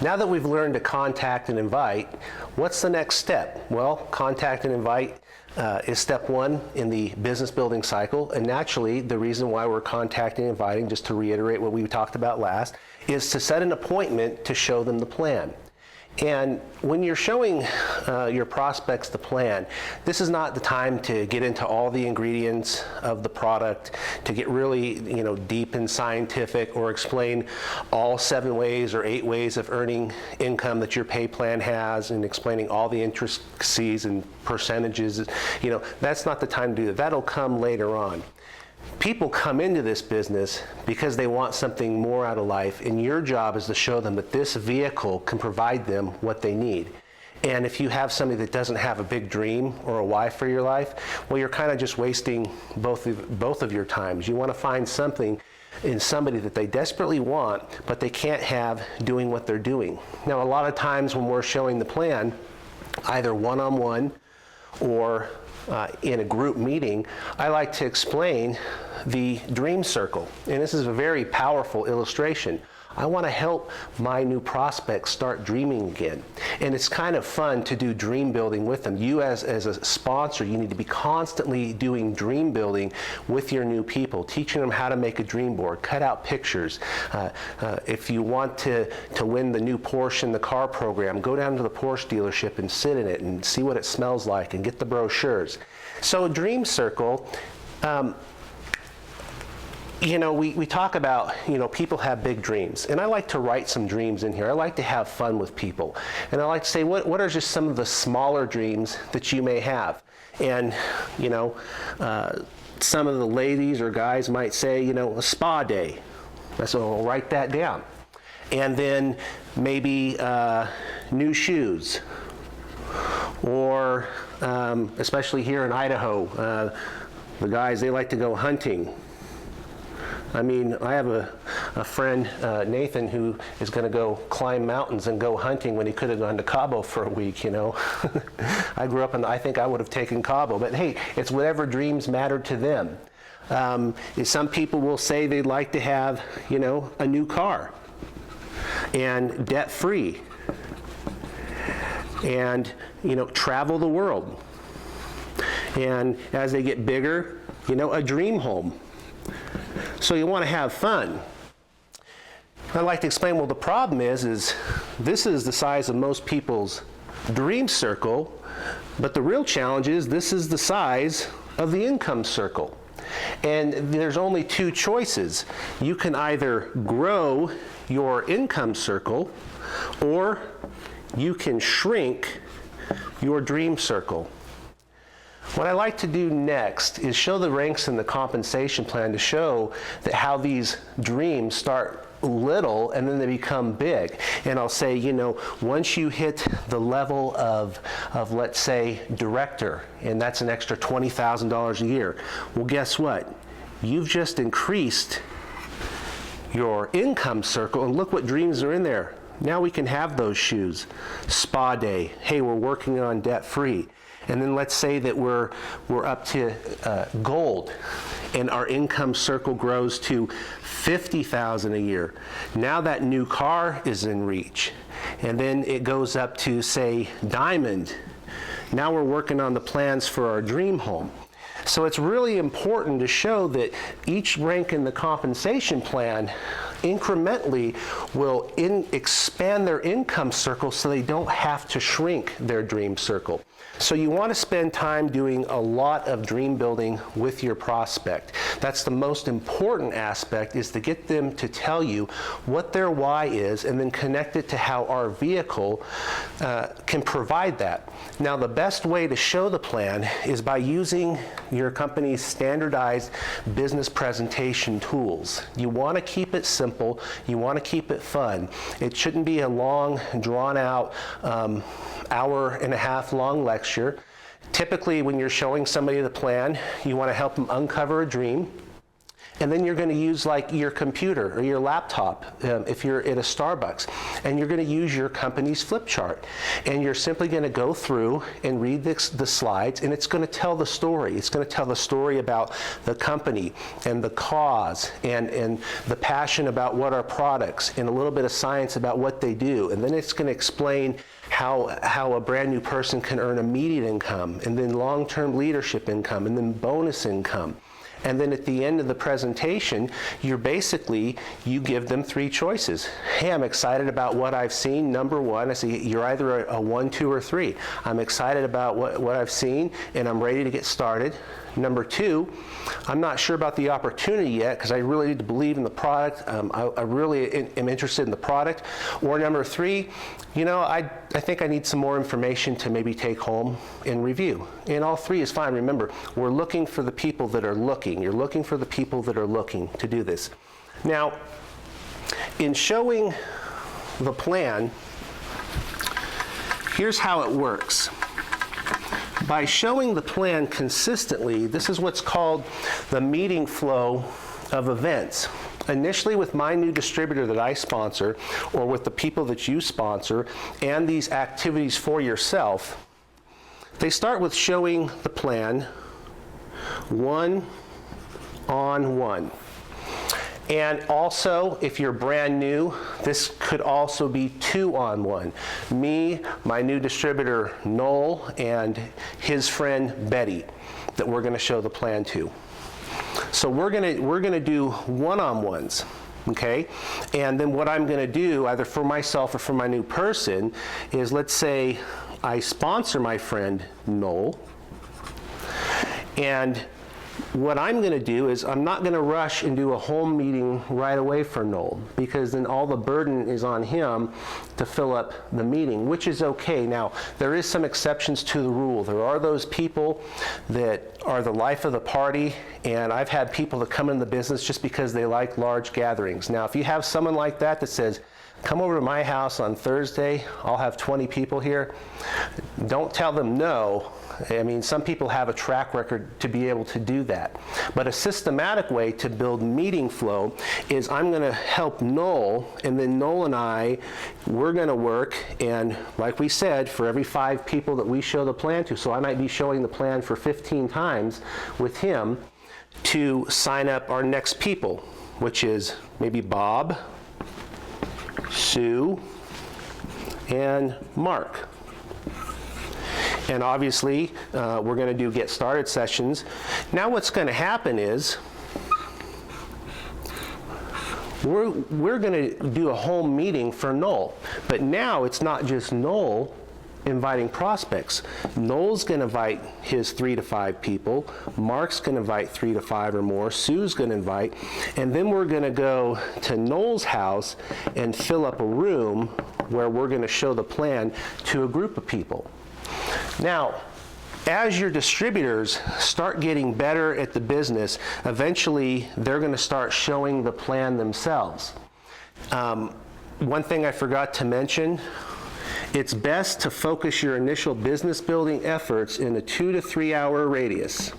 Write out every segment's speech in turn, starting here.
Now that we've learned to contact and invite, what's the next step? Well, contact and invite is step one in the business building cycle, and naturally the reason why we're contacting and inviting, just to reiterate what we talked about last, is to set an appointment to show them the plan. And when you're showing your prospects the plan, this is not the time to get into all the ingredients of the product, to get really deep and scientific, or explain all 7 ways or 8 ways of earning income that your pay plan has, and explaining all the intricacies and percentages. That's not the time to do that. That'll come later on. People come into this business because they want something more out of life, and your job is to show them that this vehicle can provide them what they need. And if you have somebody that doesn't have a big dream or a why for your life, well, you're kind of just wasting both of your times. You want to find something in somebody that they desperately want, but they can't have doing what they're doing. Now, a lot of times when we're showing the plan, either one-on-one or in a group meeting, I like to explain the dream circle. And this is a very powerful illustration. I want to help my new prospects start dreaming again. And it's kind of fun to do dream building with them. You as a sponsor, you need to be constantly doing dream building with your new people, teaching them how to make a dream board, cut out pictures. If you want to win the new Porsche in the car program, go down to the Porsche dealership and sit in it and see what it smells like and get the brochures. So a dream circle, we talk about, people have big dreams, and I like to write some dreams in here. I like to have fun with people, and I like to say, what are just some of the smaller dreams that you may have? And, some of the ladies or guys might say, a spa day. So I'll write that down. And then maybe new shoes, or especially here in Idaho, the guys, they like to go hunting. I mean, I have a friend, Nathan, who is going to go climb mountains and go hunting when he could have gone to Cabo for a week, I grew up I think I would have taken Cabo, but hey, it's whatever dreams matter to them. Some people will say they'd like to have, a new car, and debt-free, and, travel the world. And as they get bigger, a dream home. So you want to have fun. I like to explain, well, the problem is this is the size of most people's dream circle, but the real challenge is this is the size of the income circle. And there's only 2 choices. You can either grow your income circle, or you can shrink your dream circle. What I like to do next is show the ranks in the compensation plan to show that how these dreams start little and then they become big. And I'll say, once you hit the level of let's say, director, and that's an extra $20,000 a year, well, guess what? You've just increased your income circle, and look what dreams are in there. Now we can have those shoes. Spa day. Hey, we're working on debt-free. And then let's say that we're up to gold, and our income circle grows to $50,000 a year. Now that new car is in reach. And then it goes up to, say, diamond. Now we're working on the plans for our dream home. So it's really important to show that each rank in the compensation plan incrementally will expand their income circle so they don't have to shrink their dream circle. So you want to spend time doing a lot of dream building with your prospect. That's the most important aspect, is to get them to tell you what their why is, and then connect it to how our vehicle can provide that. Now, the best way to show the plan is by using your company's standardized business presentation tools. You want to keep it simple. You want to keep it fun. It shouldn't be a long, drawn-out, hour-and-a-half long lecture. Typically, when you're showing somebody the plan, you want to help them uncover a dream, And then you're going to use like your computer or your laptop if you're at a Starbucks, and you're going to use your company's flip chart. And you're simply going to go through and read the slides, and it's going to tell the story. It's going to tell the story about the company and the cause and the passion about what our products and a little bit of science about what they do. And then it's going to explain how a brand new person can earn immediate income, and then long-term leadership income, and then bonus income. And then at the end of the presentation, you give them 3 choices. Hey, I'm excited about what I've seen. Number 1, I say you're either a 1, 2, or 3. I'm excited about what I've seen, and I'm ready to get started. Number 2, I'm not sure about the opportunity yet because I really need to believe in the product. I really am interested in the product. Or number 3, I think I need some more information to maybe take home and review. And all 3 is fine. Remember, we're looking for the people that are looking. You're looking for the people that are looking to do this. Now, in showing the plan, here's how it works. By showing the plan consistently, this is what's called the meeting flow of events. Initially with my new distributor that I sponsor, or with the people that you sponsor, and these activities for yourself, they start with showing the plan one-on-one. And also, if you're brand new, this could also be 2-on-1. Me, my new distributor, Noel, and his friend, Betty, that we're going to show the plan to. So we're going to do one-on-ones, okay? And then what I'm going to do, either for myself or for my new person, is let's say I sponsor my friend, Noel, and what I'm going to do is I'm not going to rush and do a home meeting right away for Noel, because then all the burden is on him to fill up the meeting, which is okay. Now, there is some exceptions to the rule. There are those people that are the life of the party, and I've had people that come in the business just because they like large gatherings. Now, if you have someone like that that says, come over to my house on Thursday, I'll have 20 people here, don't tell them no. I mean, some people have a track record to be able to do that. But a systematic way to build meeting flow is I'm going to help Noel, and then Noel and I, we're going to work, and like we said, for every 5 people that we show the plan to, so I might be showing the plan for 15 times with him to sign up our next people, which is maybe Bob, Sue, and Mark. And obviously, we're going to do get started sessions. Now what's going to happen is we're going to do a home meeting for Noel. But now it's not just Noel inviting prospects. Noel's going to invite his 3 to 5 people. Mark's going to invite 3 to 5 or more. Sue's going to invite. And then we're going to go to Noel's house and fill up a room where we're going to show the plan to a group of people. Now, as your distributors start getting better at the business, eventually they're going to start showing the plan themselves. One thing I forgot to mention, it's best to focus your initial business building efforts in a 2 to 3 hour radius.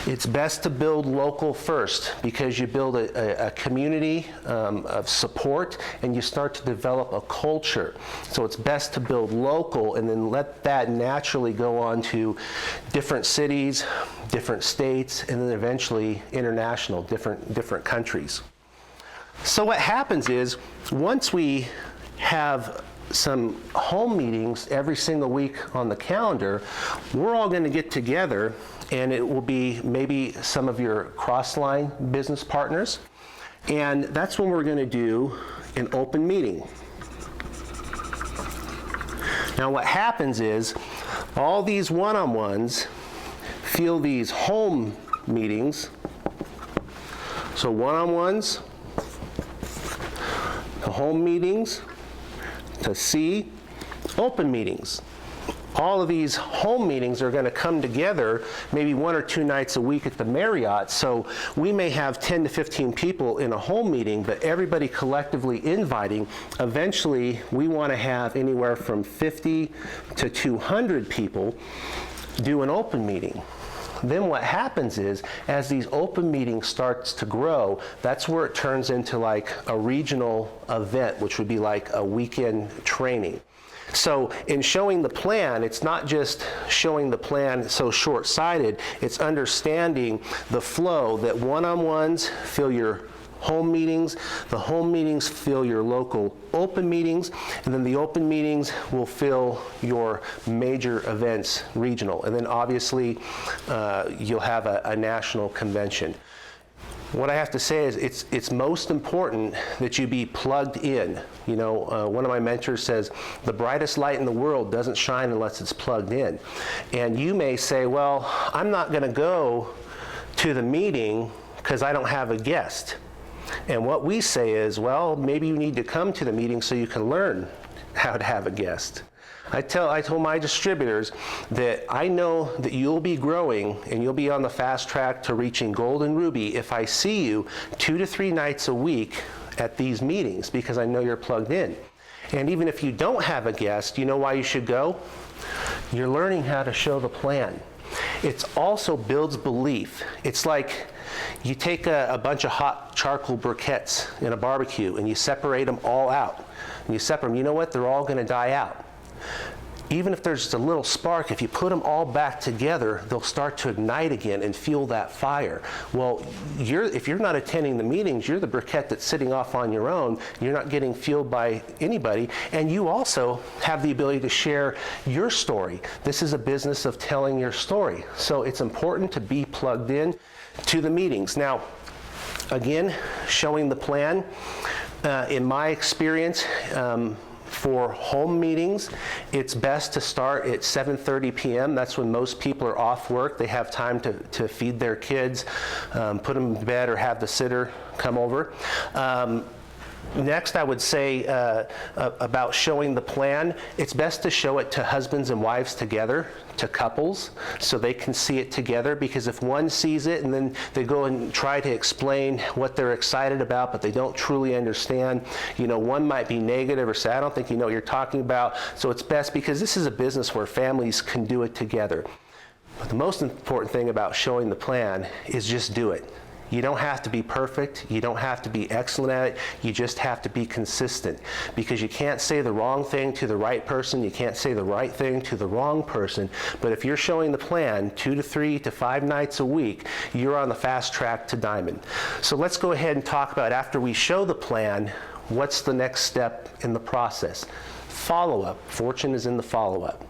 It's best to build local first, because you build a community of support and you start to develop a culture. So it's best to build local and then let that naturally go on to different cities, different states, and then eventually international, different countries. So what happens is, once we have some home meetings every single week on the calendar, we're all going to get together, and it will be maybe some of your cross-line business partners, and that's when we're going to do an open meeting. Now what happens is, all these one-on-ones feel these home meetings. So one-on-ones, the home meetings, to C, open meetings. All of these home meetings are going to come together maybe 1 or 2 nights a week at the Marriott. So we may have 10 to 15 people in a home meeting, but everybody collectively inviting. Eventually, we want to have anywhere from 50 to 200 people do an open meeting. then what happens is, as these open meetings starts to grow, that's where it turns into like a regional event, which would be like a weekend training. So in showing the plan, it's not just showing the plan so short-sighted, it's understanding the flow that one-on-ones fill your home meetings, the home meetings fill your local open meetings, and then the open meetings will fill your major events regional. And then obviously you'll have a national convention. What I have to say is it's most important that you be plugged in. You know, one of my mentors says, the brightest light in the world doesn't shine unless it's plugged in. And you may say, well, I'm not going to go to the meeting because I don't have a guest. And what we say is, well, maybe you need to come to the meeting so you can learn how to have a guest. I told my distributors that I know that you'll be growing and you'll be on the fast track to reaching gold and ruby if I see you 2 to 3 nights a week at these meetings, because I know you're plugged in. And even if you don't have a guest, you know why you should go? You're learning how to show the plan. It also builds belief. It's like you take a bunch of hot charcoal briquettes in a barbecue and you separate them all out. And you separate them, you know what? They're all going to die out. Even if there's just a little spark, if you put them all back together, they'll start to ignite again and fuel that fire. Well, if you're not attending the meetings, you're the briquette that's sitting off on your own. You're not getting fueled by anybody, and you also have the ability to share your story. This is a business of telling your story. So it's important to be plugged in to the meetings. Now, again, showing the plan. In my experience, for home meetings, it's best to start at 7:30 p.m. That's when most people are off work. They have time to feed their kids, put them to bed, or have the sitter come over. Next, I would say about showing the plan, it's best to show it to husbands and wives together, to couples, so they can see it together, because if one sees it and then they go and try to explain what they're excited about, but they don't truly understand, you know, one might be negative or say, I don't think you know what you're talking about. So it's best, because this is a business where families can do it together. But the most important thing about showing the plan is just do it. You don't have to be perfect. You don't have to be excellent at it. You just have to be consistent, because you can't say the wrong thing to the right person. You can't say the right thing to the wrong person. But if you're showing the plan 2 to 3 to 5 nights a week, you're on the fast track to diamond. So let's go ahead and talk about, after we show the plan, what's the next step in the process? Follow-up. Fortune is in the follow-up.